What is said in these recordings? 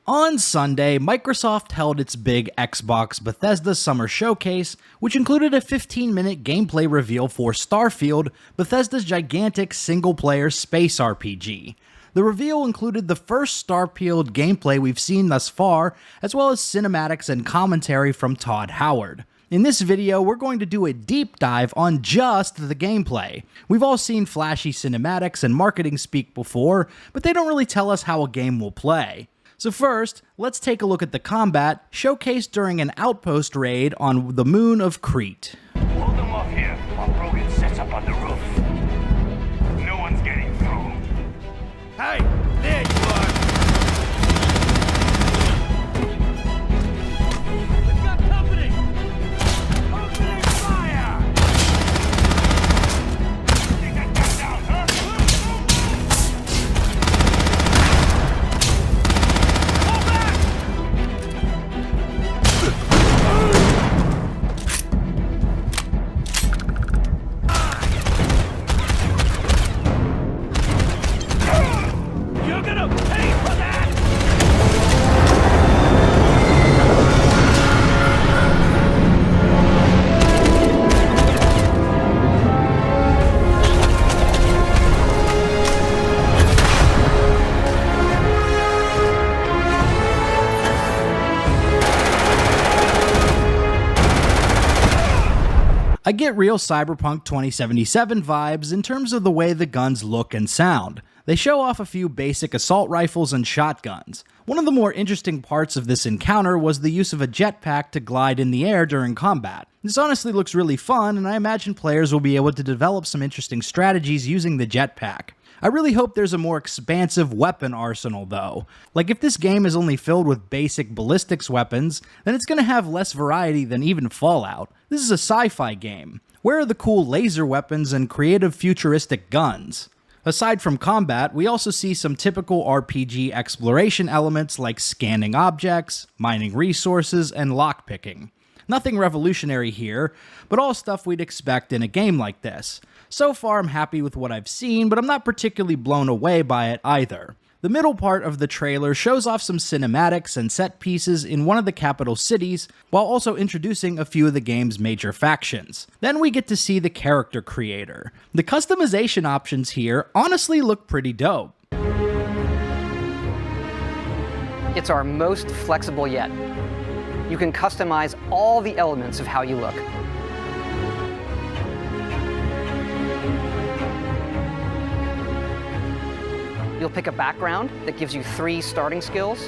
On Sunday, Microsoft held its big Xbox Bethesda Summer Showcase, which included a 15-minute gameplay reveal for Starfield, Bethesda's gigantic single-player space RPG. The reveal included the first Starfield gameplay we've seen thus far, as well as cinematics and commentary from Todd Howard. In this video, we're going to do a deep dive on just the gameplay. We've all seen flashy cinematics and marketing speak before, but they don't really tell us how a game will play. So first, let's take a look at the combat showcased during an Outpost raid on the moon of Crete. Hold them off here while Brogan sets up on the roof. No one's getting through. Hey, there you are! We've got company! Opening fire! Take that guy down, huh? Fall back! You're gonna pay for that! I get real Cyberpunk 2077 vibes in terms of the way the guns look and sound. They show off a few basic assault rifles and shotguns. One of the more interesting parts of this encounter was the use of a jetpack to glide in the air during combat. This honestly looks really fun, and I imagine players will be able to develop some interesting strategies using the jetpack. I really hope there's a more expansive weapon arsenal though. Like if this game is only filled with basic ballistics weapons, then it's gonna have less variety than even Fallout. This is a sci-fi game. Where are the cool laser weapons and creative futuristic guns? Aside from combat, we also see some typical RPG exploration elements like scanning objects, mining resources, and lockpicking. Nothing revolutionary here, but all stuff we'd expect in a game like this. So far, I'm happy with what I've seen, but I'm not particularly blown away by it either. The middle part of the trailer shows off some cinematics and set pieces in one of the capital cities, while also introducing a few of the game's major factions. Then we get to see the character creator. The customization options here honestly look pretty dope. It's our most flexible yet. You can customize all the elements of how you look. You'll pick a background that gives you 3 starting skills.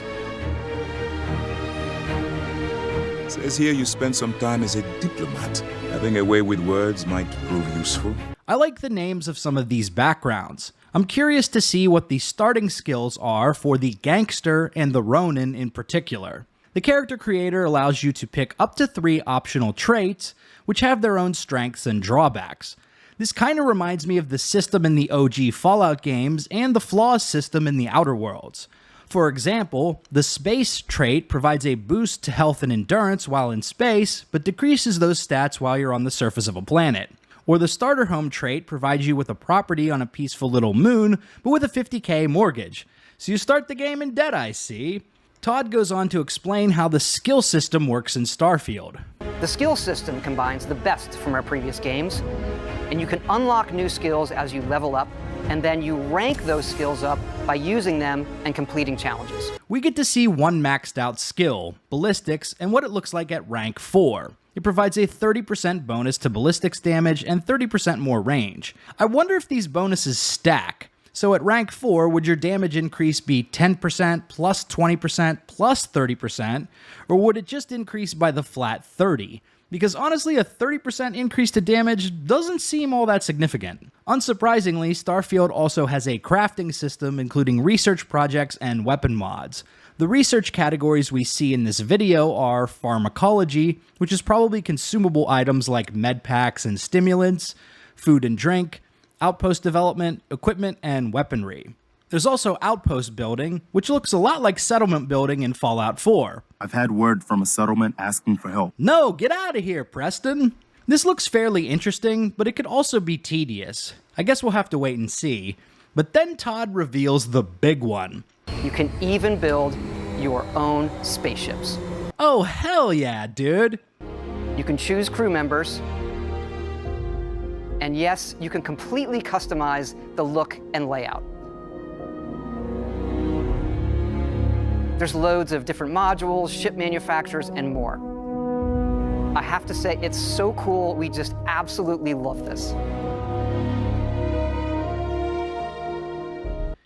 Says here you spent some time as a diplomat. Having a way with words might prove useful. I like the names of some of these backgrounds. I'm curious to see what the starting skills are for the gangster and the Ronin in particular. The character creator allows you to pick up to 3 optional traits, which have their own strengths and drawbacks. This kind of reminds me of the system in the OG Fallout games and the flaws system in the Outer Worlds. For example, the space trait provides a boost to health and endurance while in space, but decreases those stats while you're on the surface of a planet. Or the starter home trait provides you with a property on a peaceful little moon, but with a $50,000 mortgage. So you start the game in debt, I see. Todd goes on to explain how the skill system works in Starfield. The skill system combines the best from our previous games, and you can unlock new skills as you level up, and then you rank those skills up by using them and completing challenges. We get to see one maxed out skill, ballistics, and what it looks like at rank 4. It provides a 30% bonus to ballistics damage and 30% more range. I wonder if these bonuses stack. So at rank 4, would your damage increase be 10%, plus 20%, plus 30%, or would it just increase by the flat 30? Because honestly, a 30% increase to damage doesn't seem all that significant. Unsurprisingly, Starfield also has a crafting system including research projects and weapon mods. The research categories we see in this video are pharmacology, which is probably consumable items like medpacks and stimulants, food and drink, outpost development, equipment, and weaponry. There's also outpost building, which looks a lot like settlement building in Fallout 4. I've had word from a settlement asking for help. No, get out of here, Preston! This looks fairly interesting, but it could also be tedious. I guess we'll have to wait and see. But then Todd reveals the big one. You can even build your own spaceships. Oh, hell yeah, dude! You can choose crew members, and yes, you can completely customize the look and layout. There's loads of different modules, ship manufacturers, and more. I have to say, it's so cool. We just absolutely love this.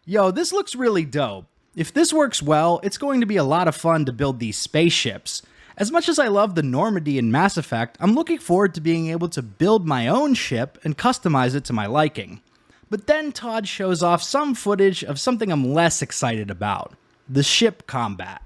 Yo, this looks really dope. If this works well, it's going to be a lot of fun to build these spaceships. As much as I love the Normandy in Mass Effect, I'm looking forward to being able to build my own ship and customize it to my liking. But then Todd shows off some footage of something I'm less excited about: the ship combat.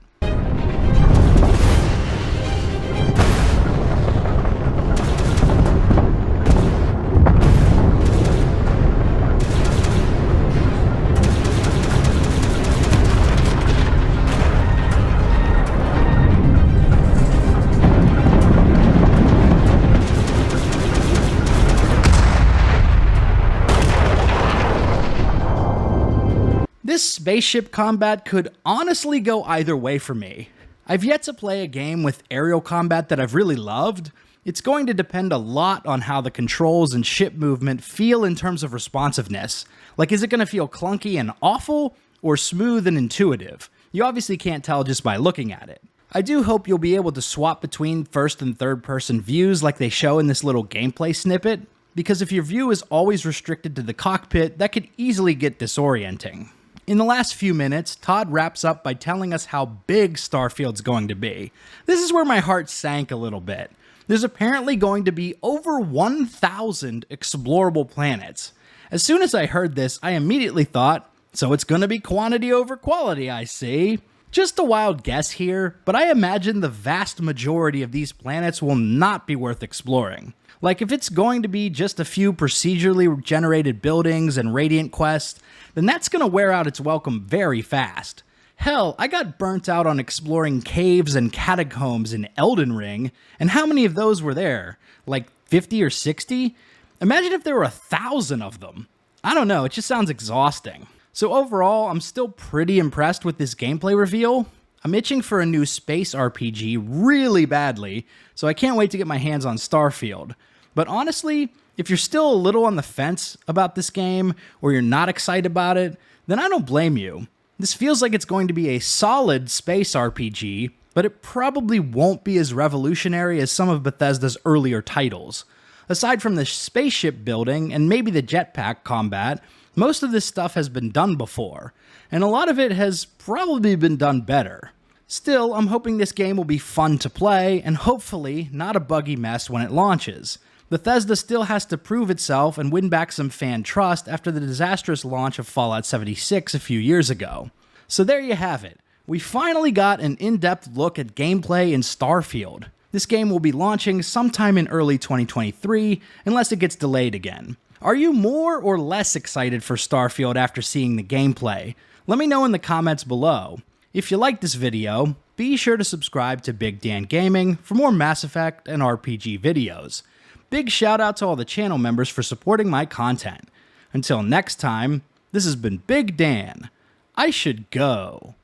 This spaceship combat could honestly go either way for me. I've yet to play a game with aerial combat that I've really loved. It's going to depend a lot on how the controls and ship movement feel in terms of responsiveness. Like, is it going to feel clunky and awful, or smooth and intuitive? You obviously can't tell just by looking at it. I do hope you'll be able to swap between first and third person views like they show in this little gameplay snippet, because if your view is always restricted to the cockpit, that could easily get disorienting. In the last few minutes, Todd wraps up by telling us how big Starfield's going to be. This is where my heart sank a little bit. There's apparently going to be over 1,000 explorable planets. As soon as I heard this, I immediately thought, so it's going to be quantity over quality, I see. Just a wild guess here, but I imagine the vast majority of these planets will not be worth exploring. Like, if it's going to be just a few procedurally generated buildings and radiant quests, then that's going to wear out its welcome very fast. Hell, I got burnt out on exploring caves and catacombs in Elden Ring, and how many of those were there? Like 50 or 60? Imagine if there were 1,000 of them. I don't know, it just sounds exhausting. So overall, I'm still pretty impressed with this gameplay reveal. I'm itching for a new space RPG really badly, so I can't wait to get my hands on Starfield. But honestly, if you're still a little on the fence about this game, or you're not excited about it, then I don't blame you. This feels like it's going to be a solid space RPG, but it probably won't be as revolutionary as some of Bethesda's earlier titles. Aside from the spaceship building and maybe the jetpack combat, most of this stuff has been done before, and a lot of it has probably been done better. Still, I'm hoping this game will be fun to play, and hopefully not a buggy mess when it launches. Bethesda still has to prove itself and win back some fan trust after the disastrous launch of Fallout 76 a few years ago. So there you have it. We finally got an in-depth look at gameplay in Starfield. This game will be launching sometime in early 2023, unless it gets delayed again. Are you more or less excited for Starfield after seeing the gameplay? Let me know in the comments below. If you liked this video, be sure to subscribe to Big Dan Gaming for more Mass Effect and RPG videos. Big shout out to all the channel members for supporting my content. Until next time, this has been Big Dan. I should go.